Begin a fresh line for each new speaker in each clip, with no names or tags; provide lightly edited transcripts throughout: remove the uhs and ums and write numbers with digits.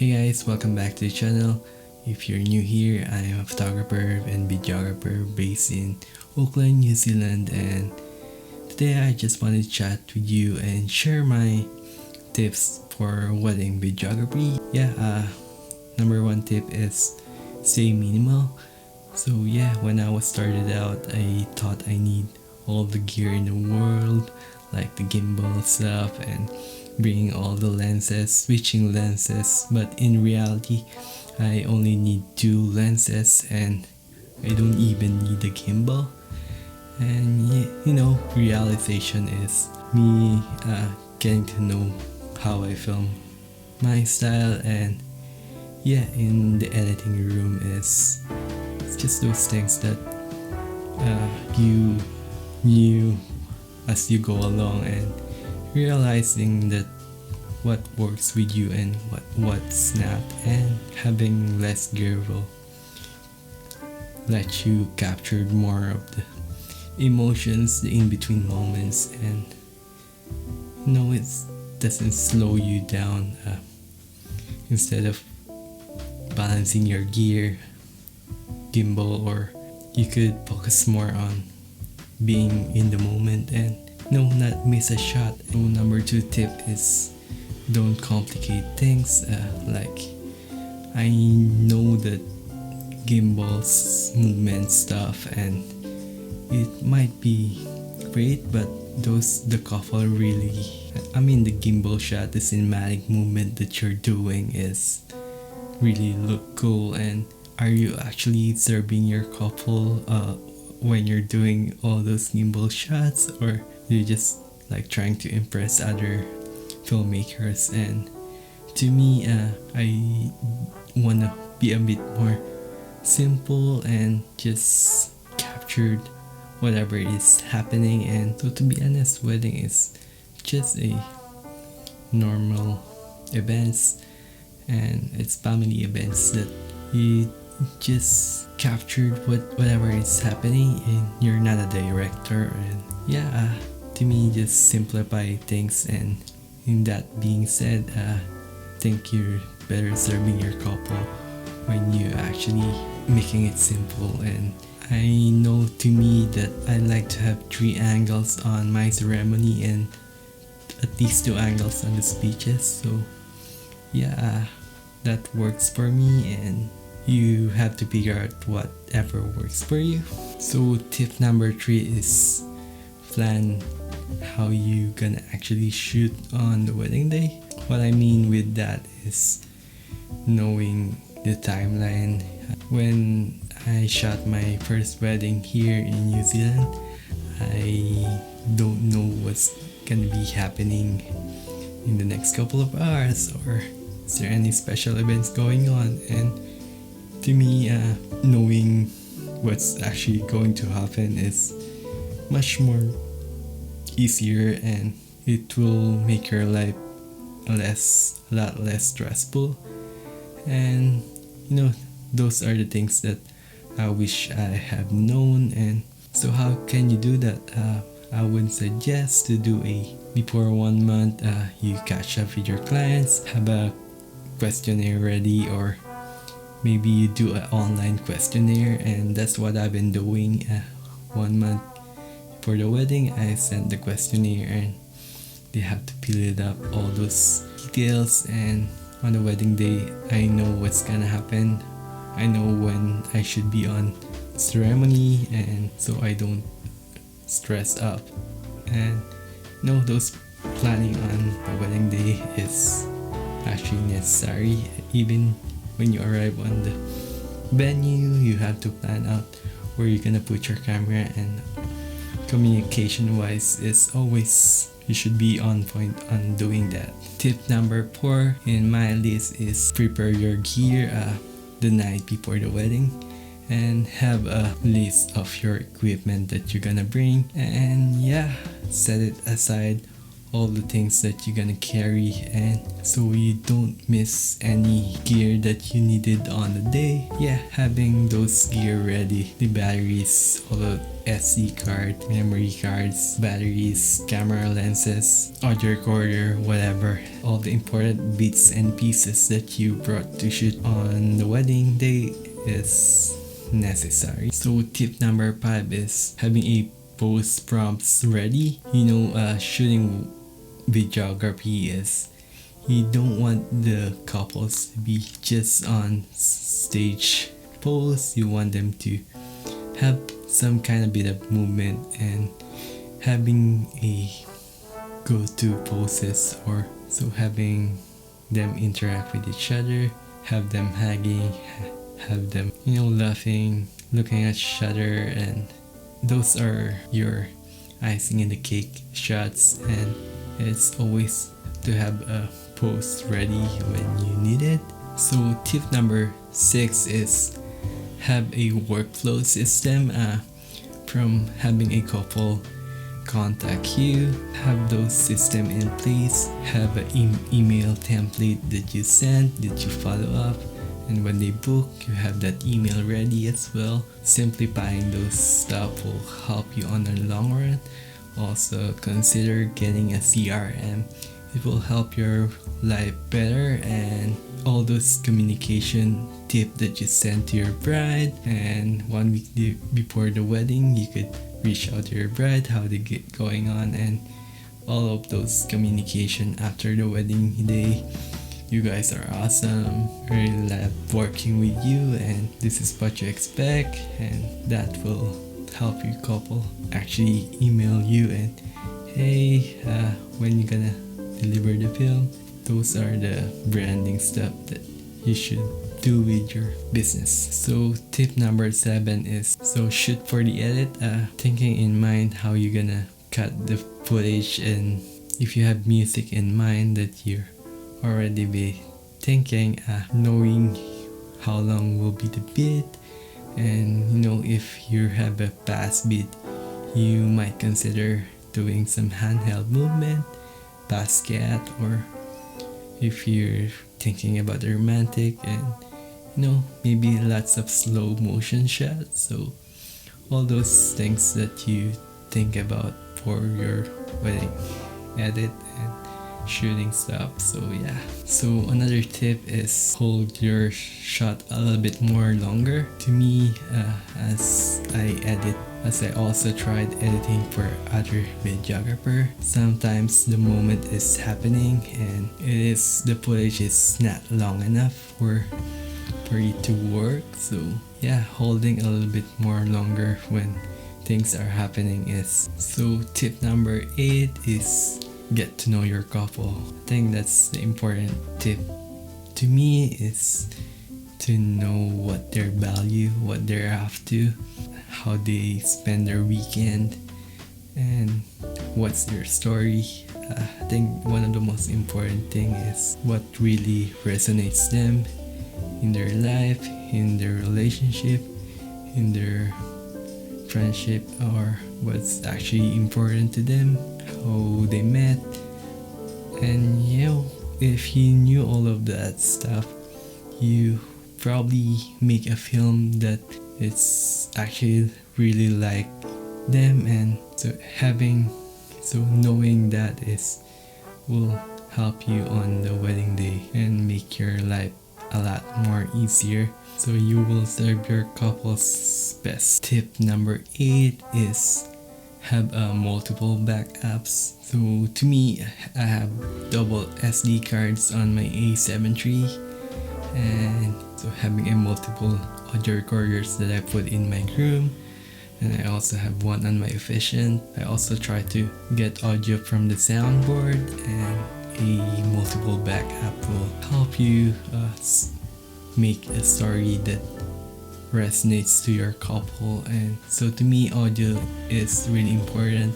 Hey guys, welcome back to the channel. If you're new here, I am a photographer and videographer based in Auckland, New Zealand, and today I just wanted to chat with you and share my tips for wedding videography. Number one tip is stay minimal. So when I was started out, I thought I need all the gear in the world, like the gimbal stuff and bringing all the lenses, switching lenses, but in reality I only need 2 lenses and I don't even need a gimbal. And realization is me getting to know how I film, my style, and in the editing room it's just those things that you knew as you go along, and realizing that what works with you and what's not, and having less gear will let you capture more of the emotions, the in-between moments, and it doesn't slow you down. Instead of balancing your gear, gimbal, or you could focus more on being in the moment and not miss a shot. So number 2 tip is don't complicate things. Like I know that gimbals, movement stuff, and it might be great, but the couple really, the gimbal shot, the cinematic movement that you're doing is really look cool. And are you actually serving your couple when you're doing all those gimbal shots, or you're just like trying to impress other filmmakers? And to me, I wanna be a bit more simple and just captured whatever is happening. And so, to be honest, wedding is just a normal events, and it's family events that you just captured whatever is happening, and you're not a director. And to me, just simplify things. And in that being said, I think you're better serving your couple when you actually making it simple. And I know, to me, that I like to have 3 angles on my ceremony and at least 2 angles on the speeches. So that works for me, and you have to figure out whatever works for you. So tip number 3 is plan how you gonna actually shoot on the wedding day. What I mean with that is knowing the timeline. When I shot my first wedding here in New Zealand, I don't know what's gonna be happening in the next couple of hours, or is there any special events going on. And to me, knowing what's actually going to happen is much more easier, and it will make your life a lot less stressful. And those are the things that I wish I have known. And so how can you do that? I would suggest to do before 1 month, you catch up with your clients, have a questionnaire ready, or maybe you do an online questionnaire. And that's what I've been doing. 1 month for the wedding, I sent the questionnaire, and they have to fill it up, all those details. And on the wedding day, I know what's gonna happen. I know when I should be on ceremony, and so I don't stress up. And those planning on the wedding day is actually necessary. Even when you arrive on the venue, you have to plan out where you're gonna put your camera, and communication wise is always, you should be on point on doing that. Tip number 4 in my list is prepare your gear the night before the wedding, and have a list of your equipment that you're gonna bring, and set it aside all the things that you're gonna carry, and so you don't miss any gear that you needed on the day. Yeah, having those gear ready, the batteries, all the SD card, memory cards, batteries, camera lenses, audio recorder, whatever, all the important bits and pieces that you brought to shoot on the wedding day is necessary. So tip number 5 is having a post prompts ready. Shooting videography is, you don't want the couples to be just on stage pose. You want them to have some kind of bit of movement, and having a go-to poses, or so having them interact with each other, have them hugging, have them laughing, looking at each other, and those are your icing in the cake shots. And it's always to have a pose ready when you need it. So tip number 6 is have a workflow system. From having a couple contact you, have those system in place, have an email template that you send, that you follow up, and when they book, you have that email ready as well. Simplifying those stuff will help you on the long run. Also consider getting a CRM. It will help your life better, and all those communication tip that you send to your bride, and 1 week before the wedding you could reach out to your bride, how they get going on, and all of those communication after the wedding day. You guys are awesome. I really love working with you, and this is what you expect, and that will help your couple actually email you and, hey, when you gonna deliver the film. Those are the branding stuff that you should do with your business. So tip number 7 is, so shoot for the edit, thinking in mind how you're gonna cut the footage, and if you have music in mind that you're already be thinking, knowing how long will be the beat, and if you have a fast beat, you might consider doing some handheld movement, basket, or if you're thinking about the romantic, and maybe lots of slow motion shots. So all those things that you think about for your wedding edit and shooting stuff. So yeah, so another tip is hold your shot a little bit more longer. To me, as I also tried editing for other videographer, sometimes the moment is happening and the footage is not long enough for it to work. So yeah, holding a little bit more longer when things are happening is. So tip number 8 is get to know your couple. I think that's the important tip to me, is to know what their value, what they're after, how they spend their weekend, and what's their story. I think one of the most important thing is what really resonates them in their life, in their relationship, in their friendship, or what's actually important to them, how they met. And if you knew all of that stuff, you probably make a film that it's actually really like them. And so knowing that will help you on the wedding day and make your life a lot more easier, so you will serve your couples best. Tip number 8 is have multiple backups. So to me, I have double SD cards on my A7 III, and so having a multiple audio recorders that I put in my room, and I also have one on my Efficient. I also try to get audio from the soundboard, and a multiple backup will help you make a story that resonates to your couple. And so to me, audio is really important.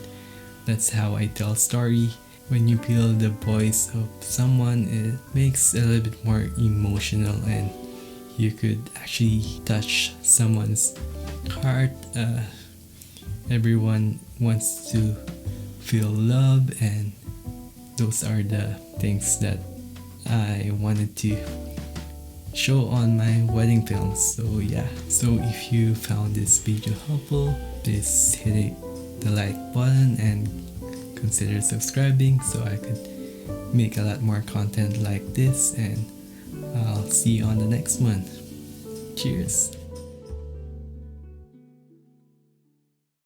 That's how I tell story. When you feel the voice of someone, it makes a little bit more emotional, and you could actually touch someone's heart. Everyone wants to feel love and those are the things that I wanted to show on my wedding films. So yeah, so if you found this video helpful, please hit the like button and consider subscribing so I could make a lot more content like this, and I'll see you on the next one. Cheers.